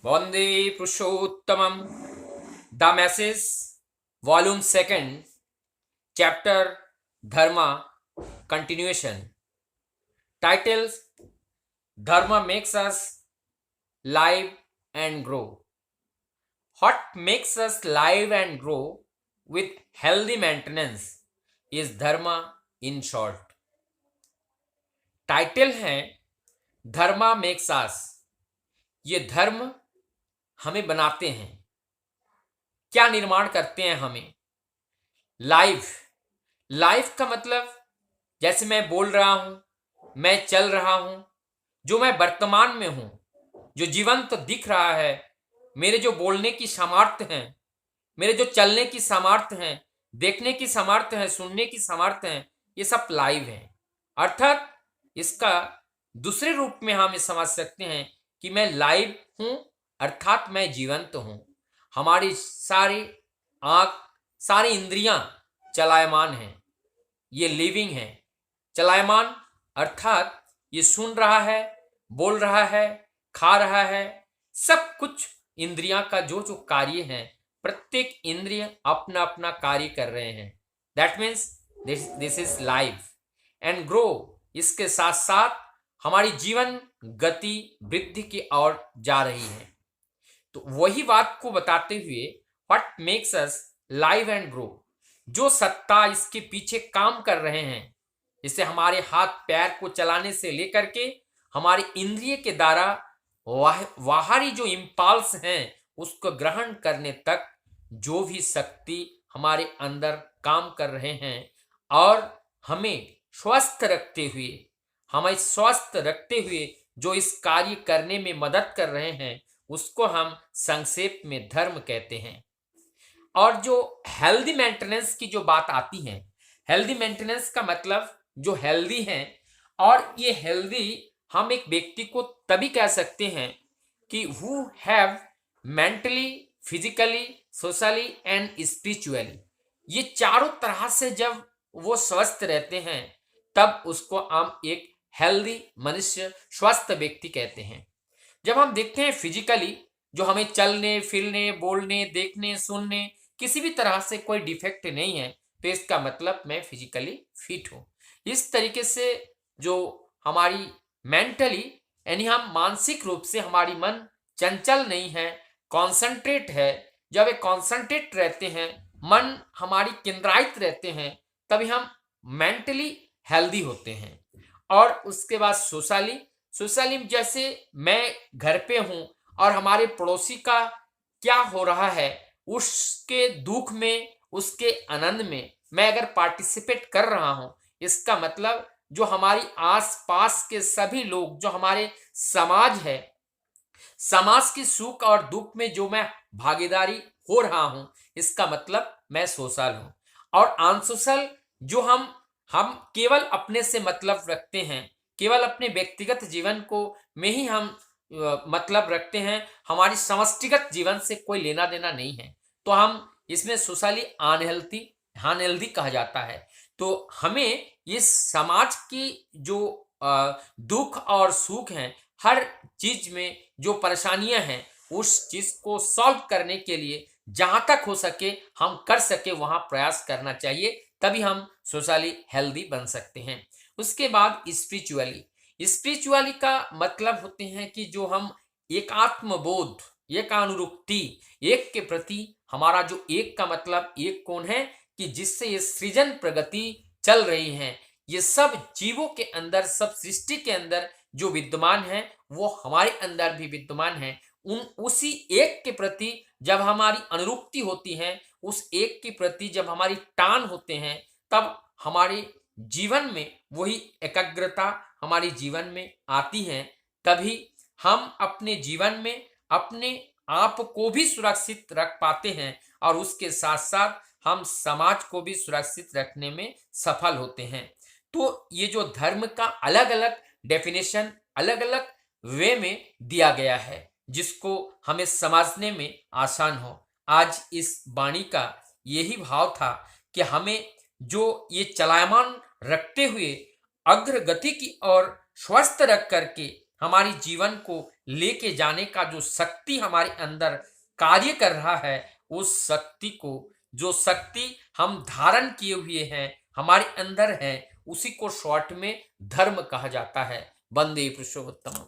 Vande Purushottamam. The Message, Volume 2, Chapter Dharma, Continuation. Titles: Dharma makes us live and grow. What makes us live and grow with healthy maintenance is Dharma in short. Title है धर्मा makes us. ये धर्म हमें बनाते हैं। क्या निर्माण करते हैं हमें? लाइफ। लाइफ का मतलब जैसे मैं बोल रहा हूं, मैं चल रहा हूं, जो मैं वर्तमान में हूं, जो जीवंत दिख रहा है, मेरे जो बोलने की सामर्थ्य है, मेरे जो चलने की सामर्थ्य है, देखने की सामर्थ्य है, सुनने की सामर्थ्य है, ये सब लाइव है। अर्थात इसका दूसरे रूप में हम ये समझ सकते हैं कि मैं लाइव हूं, अर्थात मैं जीवंत हूं। हमारी सारी आंख, सारी इंद्रियां चलायमान हैं, ये लिविंग है। चलायमान अर्थात ये सुन रहा है, बोल रहा है, खा रहा है, सब कुछ इंद्रियां का जो जो कार्य है, प्रत्येक इंद्रिय अपना अपना कार्य कर रहे हैं। That means this is life and grow. इसके साथ साथ हमारी जीवन गति वृद्धि की ओर जा रही है। तो वही बात को बताते हुए what makes us live and grow, जो सत्ता इसके पीछे काम कर रहे हैं, जैसे हमारे हाथ पैर को चलाने से लेकर के हमारे इंद्रिय के द्वारा बाहरी जो इम्पल्स हैं उसको ग्रहण करने तक जो भी शक्ति हमारे अंदर काम कर रहे हैं और हमें स्वस्थ रखते हुए, जो इस कार्य करने में मदद कर रहे हैं, उसको हम संक्षेप में धर्म कहते हैं। और जो हेल्दी मेंटेनेंस की जो बात आती है, हेल्दी मेंटेनेंस का मतलब जो हेल्दी है, और ये हेल्दी हम एक व्यक्ति को तभी कह सकते हैं कि who have mentally, physically, socially and spiritually, ये चारों तरह से जब वो स्वस्थ रहते हैं तब उसको हम एक हेल्दी मनुष्य, स्वस्थ व्यक्ति कहते हैं। जब हम देखते हैं फिजिकली, जो हमें चलने फिरने, बोलने, देखने, सुनने, किसी भी तरह से कोई डिफेक्ट नहीं है, तो इसका मतलब मैं फिजिकली फिट हूं। इस तरीके से जो हमारी मेंटली, यानी हम मानसिक रूप से हमारी मन चंचल नहीं है, कॉन्सेंट्रेट है। जब एक कॉन्सेंट्रेट रहते हैं, मन हमारी केंद्रायित रहते हैं, तभी हम मेंटली हेल्दी होते हैं। और उसके बाद सोशली, जैसे मैं घर पे हूं और हमारे पड़ोसी का क्या हो रहा है, उसके दुख में, उसके आनंद में मैं अगर पार्टिसिपेट कर रहा हूं, इसका मतलब जो हमारी आसपास के सभी लोग, जो हमारे समाज है, समाज की सुख और दुख में जो मैं भागीदारी हो रहा हूं, इसका मतलब मैं सोशल हूं। और अनसोशल, जो हम केवल अपने से मतलब रखते हैं, केवल अपने व्यक्तिगत जीवन को में ही हम मतलब रखते हैं, हमारी समष्टिगत जीवन से कोई लेना देना नहीं है, तो हम इसमें सोशली अनहेल्थी, अनहेल्दी कहा जाता है। तो हमें इस समाज की जो दुख और सुख हैं, हर चीज में जो परेशानियां हैं, उस चीज को सॉल्व करने के लिए जहां तक हो सके हम कर सके वहां प्रयास करना चाहिए, तभी हम सोशली हेल्दी बन सकते हैं। उसके बाद स्पिरिचुअली का मतलब होते हैं कि जो हम एकात्म बोध, एकानुरुक्ति, एक के प्रति हमारा जो एक का मतलब एक कौन है कि जिससे ये सृजन प्रगति चल रही है, ये सब जीवों के अंदर, सब सृष्टि के अंदर जो विद्यमान है वो हमारे अंदर भी विद्यमान है। उसी एक के प्रति जब हमारी अनुरुक्ति होती है, उस एक के प्रति जब हमारी टान होते हैं, तब हमारे जीवन में वही एकाग्रता हमारे जीवन में आती है। तभी हम अपने जीवन में अपने आप को भी सुरक्षित रख पाते हैं और उसके साथ साथ हम समाज को भी सुरक्षित रखने में सफल होते हैं। तो ये जो धर्म का अलग अलग डेफिनेशन, अलग अलग वे में दिया गया है, जिसको हमें समझने में आसान हो। आज इस वाणी का यही भाव था कि हमें जो ये चलायमान रखते हुए अग्रगति की ओर स्वस्थ रख करके हमारी जीवन को लेके जाने का जो शक्ति हमारे अंदर कार्य कर रहा है, उस शक्ति को, जो शक्ति हम धारण किए हुए हैं, हमारे अंदर है, उसी को शॉर्ट में धर्म कहा जाता है। वंदे पुरुषोत्तम।